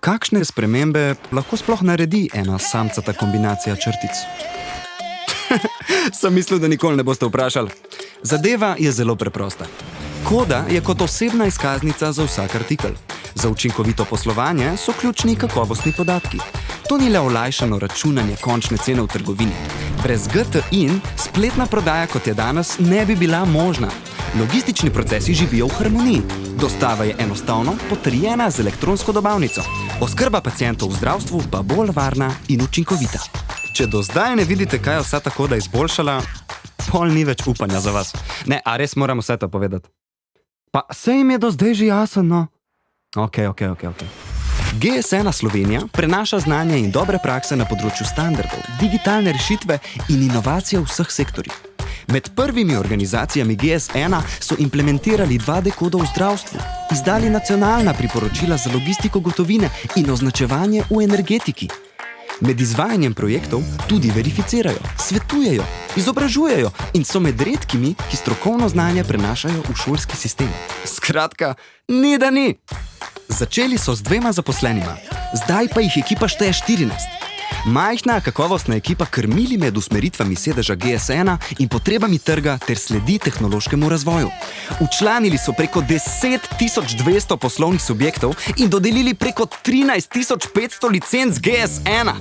Kakšne spremembe lahko sploh naredi ena samcata kombinacija črtic? Sem mislil, da nikoli ne boste vprašali. Zadeva je zelo preprosta. Koda je kot osebna izkaznica za vsak artikel. Za učinkovito poslovanje so ključni kakovostni podatki. To ni le olajšano računanje končne cene v trgovini. Brez GTIN spletna prodaja, kot je danes, ne bi bila možna. Logistični procesi živijo v harmoniji. Dostava je enostavno potrjena z elektronsko dobavnico. Oskrba pacientov v zdravstvu pa bolj varna in učinkovita. Če do zdaj ne vidite, kaj je vsa ta koda izboljšala, pol ni več upanja za vas. Ne, a res moram vse to povedati? Pa saj jim je do zdaj že jasno, no? Ok. GS1 Slovenija prenaša znanje in dobre prakse na področju standardov, digitalne rešitve in inovacije v vseh sektorjih. Med prvimi organizacijami GS1 so implementirali 2D-kodo v zdravstvu, izdali nacionalna priporočila za logistiko gotovine in označevanje v energetiki. Med izvajanjem projektov tudi verificirajo, svetujejo, izobražujejo in so med redkimi, ki strokovno znanje prenašajo v šolski sistem. Skratka, ni da ni! Začeli so z 2 zaposlenima, zdaj pa jih ekipa šteje 14. Majhna, kakovostna ekipa krmili med usmeritvami sedeža GS1 in potrebami trga ter sledi tehnološkemu razvoju. Včlanili so preko 10.200 poslovnih subjektov in dodelili preko 13.500 licenc GS1.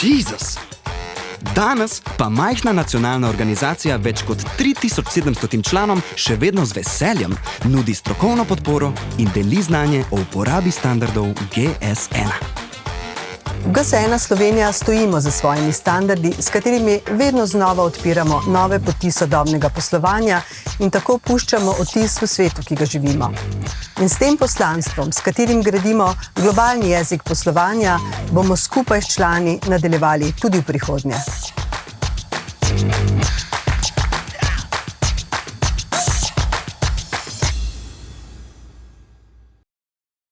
Jezus! Danes pa majhna nacionalna organizacija več kot 3.700 članom še vedno z veseljem nudi strokovno podporo in deli znanje o uporabi standardov GS1. V GS1 Slovenija stojimo za svojimi standardi, s katerimi vedno znova odpiramo nove poti sodobnega poslovanja in tako puščamo odtis v svetu, ki ga živimo. In s tem poslanstvom, s katerim gradimo globalni jezik poslovanja, bomo skupaj s člani nadaljevali tudi v prihodnje.